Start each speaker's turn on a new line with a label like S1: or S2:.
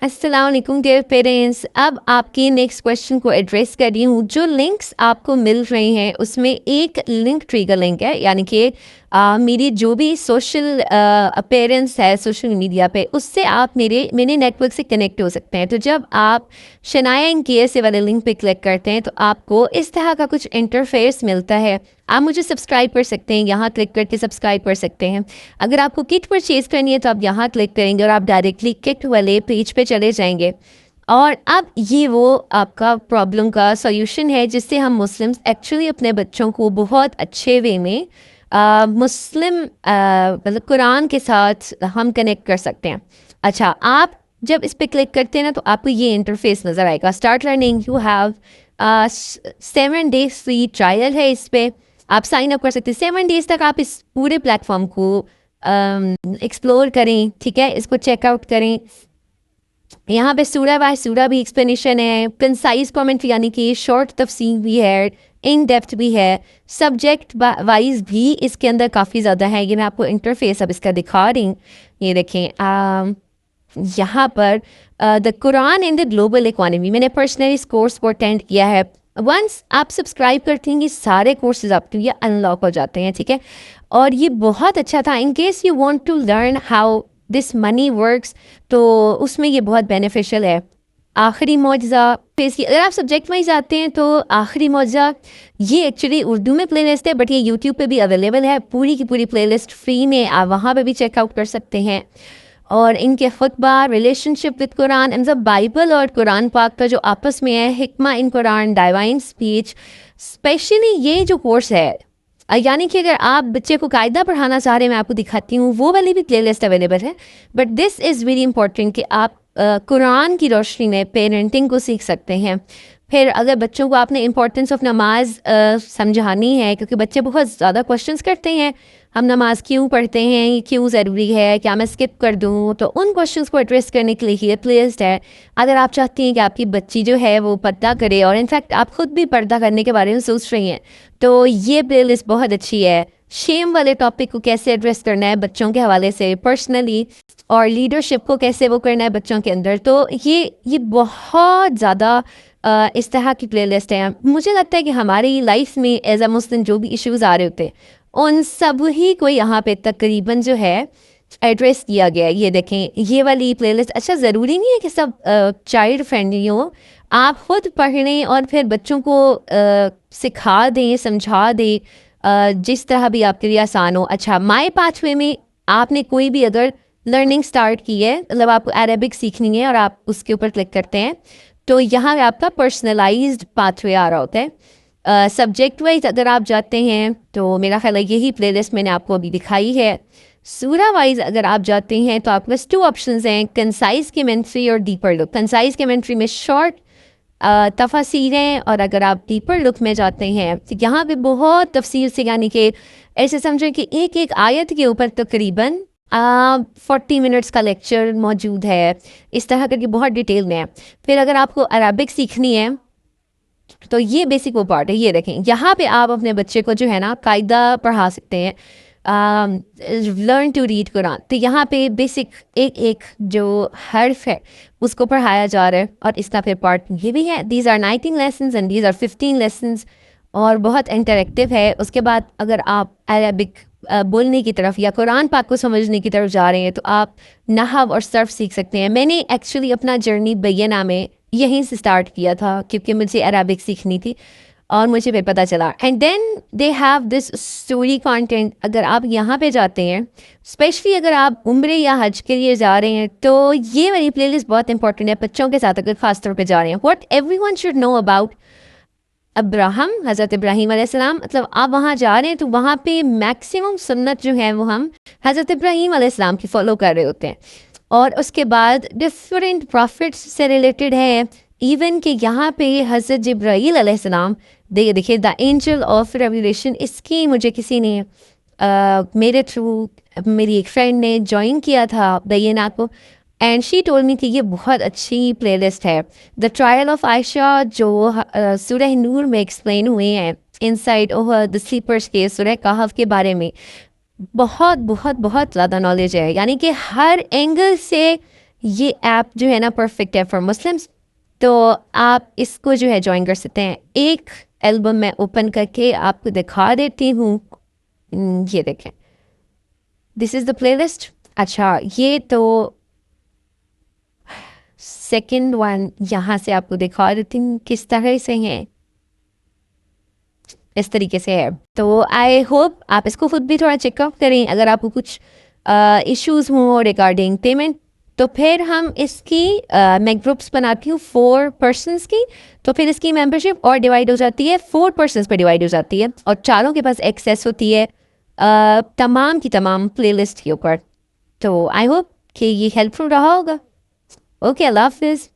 S1: अस्सलाम वालेकुम dear parents. अब आपके नेक्स्ट क्वेश्चन को एड्रेस कर रही हूँ। जो लिंक्स आपको मिल रही हैं उसमें एक लिंक ट्रिगर लिंक है, यानी कि मेरी जो भी सोशल अपेरेंस है सोशल मीडिया पे, उससे आप मेरे नेटवर्क से कनेक्ट हो सकते हैं। तो जब आप शनाया इन केएस वाले लिंक पे क्लिक करते हैं तो आपको इस तरह का कुछ इंटरफेस मिलता है। आप मुझे सब्सक्राइब कर सकते हैं, यहाँ क्लिक करके सब्सक्राइब कर सकते हैं। अगर आपको किट परचेज़ करनी है तो आप यहाँ क्लिक करेंगे और आप डायरेक्टली किट वाले पेज पे चले जाएंगे। और अब ये वो आपका प्रॉब्लम का सॉल्यूशन है जिससे हम मुस्लिम्स एक्चुअली अपने बच्चों को बहुत अच्छे वे में मुस्लिम मतलब कुरान के साथ हम कनेक्ट कर सकते हैं। अच्छा, आप जब इस पर क्लिक करते हैं ना तो आपको ये इंटरफेस नज़र आएगा। Start learning, you have 7 days free trial है। इस पर आप साइन अप कर सकते हैं। 7 डेज तक आप इस पूरे प्लेटफॉर्म को एक्सप्लोर करें, ठीक है, इसको चेकआउट करें। यहाँ पे सूरा बाय सूरा भी एक्सप्लेनेशन है, कंसाइज कमेंट्री यानी कि शॉर्ट तफसील भी है, इन डेप्थ भी है, सब्जेक्ट वाइज भी इसके अंदर काफ़ी ज़्यादा है। ये मैं आपको इंटरफेस अब इसका दिखा रही हूँ। ये देखें, यहाँ पर the Quran in the global economy, मैंने पर्सनली इस कोर्स को अटेंड किया है। वंस आप सब्सक्राइब करते हैं ये सारे कोर्सेज आपके लिए अनलॉक हो जाते हैं, ठीक है। और ये बहुत अच्छा था। In case you want to learn how this money works, तो उसमें ये बहुत बेनिफिशियल है। आखिरी मौजज़ा फेस की, अगर आप सब्जेक्ट वाइज आते हैं तो आखिरी मौजज़ा ये एक्चुअली उर्दू में प्लेलिस्ट है, बट ये यूट्यूब पे भी अवेलेबल है। पूरी की पूरी प्लेलिस्ट फ्री में आप वहाँ पे भी चेकआउट कर सकते हैं। और इनके खुतबा, रिलेशनशिप विद कुरान, मतलब बाइबल और कुरान पाक का जो आपस में है, हिकमा इन कुरान, डिवाइन स्पीच, स्पेशली ये जो कोर्स है, यानी कि अगर आप बच्चे को कायदा पढ़ाना चाह रहे हैं, मैं आपको दिखाती हूँ, वो वाली भी प्लेलिस्ट अवेलेबल है। But this is very important कि आप कुरान की रोशनी में पेरेंटिंग को सीख सकते हैं। फिर अगर बच्चों को आपने इम्पोर्टेंस ऑफ नमाज समझानी है, क्योंकि बच्चे बहुत ज़्यादा क्वेश्चंस करते हैं, हम नमाज क्यों पढ़ते हैं, ये क्यों ज़रूरी है, क्या मैं स्किप कर दूँ, तो उन क्वेश्चंस को एड्रेस करने के लिए ये प्लेलिस्ट है। अगर आप चाहती हैं कि आपकी बच्ची जो है वो पर्दा करे, और इनफैक्ट आप खुद भी पर्दा करने के बारे में सोच रही हैं, तो ये प्लेलिस्ट बहुत अच्छी है। शेम वाले टॉपिक को कैसे एड्रेस करना है बच्चों के हवाले से पर्सनली, और लीडरशिप को कैसे वो करना है बच्चों के अंदर, तो ये बहुत ज़्यादा इस तरह की प्लेलिस्ट है। मुझे लगता है कि हमारी लाइफ में एज अ मुस्लिम जो भी इश्यूज़ आ रहे होते हैं उन सब ही को यहाँ पे तकरीबन जो है एड्रेस किया गया है। ये देखें, ये वाली प्लेलिस्ट। अच्छा, ज़रूरी नहीं है कि सब चाइल्ड फ्रेंडली हो, आप खुद पढ़ लें और फिर बच्चों को सिखा दें, समझा दें, जिस तरह भी आपके लिए आसान हो। अच्छा, माई पाथवे में आपने कोई भी अगर लर्निंग स्टार्ट की है, मतलब आपको अरेबिक सीखनी है और आप उसके ऊपर क्लिक करते हैं, तो यहाँ पे आपका पर्सनलाइज्ड पाथवे आ रहा होता है। सब्जेक्ट वाइज अगर आप जाते हैं तो मेरा ख्याल है यही प्लेलिस्ट मैंने आपको अभी दिखाई है। सूरा वाइज अगर आप जाते हैं तो आपके पास 2 ऑप्शंस हैं, कंसाइज कमेंट्री और डीपर लुक। कंसाइज कमेंट्री में शॉर्ट तफसीरें, और अगर आप डीपर लुक में जाते हैं तो यहाँ पे बहुत तफसील से, यानी कि ऐसे समझें कि एक एक आयत के ऊपर तकरीबन 40 मिनट्स का लेक्चर मौजूद है। इस तरह करके बहुत डिटेल में है। फिर अगर आपको अरबिक सीखनी है तो ये बेसिक वो पार्ट है। ये देखें, यहाँ पे आप अपने बच्चे को जो है ना कायदा पढ़ा सकते हैं, लर्न टू रीड कुरान। तो यहाँ पे बेसिक एक एक जो हर्फ है उसको पढ़ाया जा रहा है, और इसका फिर पार्ट ये भी है। These are 19 lessons and these are 15 lessons, और बहुत इंटरेक्टिव है। उसके बाद अगर आप अरबिक बोलने की तरफ या कुरान पाक को समझने की तरफ जा रहे हैं तो आप नहव और सर्फ सीख सकते हैं। मैंने एक्चुअली अपना जर्नी बैना में यहीं से स्टार्ट किया था, क्योंकि मुझे अरबिक सीखनी थी और मुझे फिर पता चला। And then they have this story content. अगर आप यहाँ पे जाते हैं, स्पेशली अगर आप उम्रे या हज के लिए जा रहे हैं, तो ये वाली प्लेलिस्ट बहुत इंपॉर्टेंट है बच्चों के साथ अगर खास तौर पे जा रहे हैं। What everyone should know about Abraham, हज़रत इब्राहीम अलैहिस्सलाम। मतलब आप वहाँ जा रहे हैं तो वहाँ पे मैक्सिमम सुन्नत जो है वो हम हज़रत इब्राहीम अलैहिस्सलाम की फ़ॉलो कर रहे होते हैं। और उसके बाद डिफरेंट प्रॉफिट्स से रिलेटेड है, इवन कि यहाँ पे हज़रत जिब्राईल अलैहिस्सलाम, देखिए द एंजल ऑफ रेवलेशन, इसकी मुझे किसी ने मेरे थ्रू, मेरी एक फ्रेंड ने ज्वाइन किया था बैना को, एंड शी टोल्ड मी कि ये बहुत अच्छी प्लेलिस्ट है। द ट्रायल ऑफ आयशा जो सूरह नूर में एक्सप्लेन हुए हैं, इनसाइड ओवर द स्लीपर्स के सूरह कहफ के बारे में बहुत बहुत बहुत ज़्यादा नॉलेज है, यानी कि हर एंगल से ये ऐप जो है ना परफेक्ट है फॉर मुस्लिम्स, तो आप इसको जो है ज्वाइन कर सकते हैं। एक एल्बम मैं ओपन करके आपको दिखा देती हूँ। ये देखें, दिस इज़ द प्लेलिस्ट। अच्छा, ये तो सेकंड वन यहाँ से आपको दिखा देती हूँ किस तरह से है, इस तरीके से है। तो आई होप आप इसको खुद भी थोड़ा चेकआउट करें। अगर आपको कुछ इश्यूज हों रिगार्डिंग पेमेंट, तो फिर हम इसकी मैं ग्रुप्स बनाती हूँ 4 पर्सनस की, तो फिर इसकी मेंबरशिप और डिवाइड हो जाती है, 4 पर्सनस पे डिवाइड हो जाती है और चारों के पास एक्सेस होती है तमाम की तमाम प्लेलिस्ट के ऊपर। तो आई होप कि ये हेल्पफुल रहा होगा। ओके, अल्लाह हाफिज़।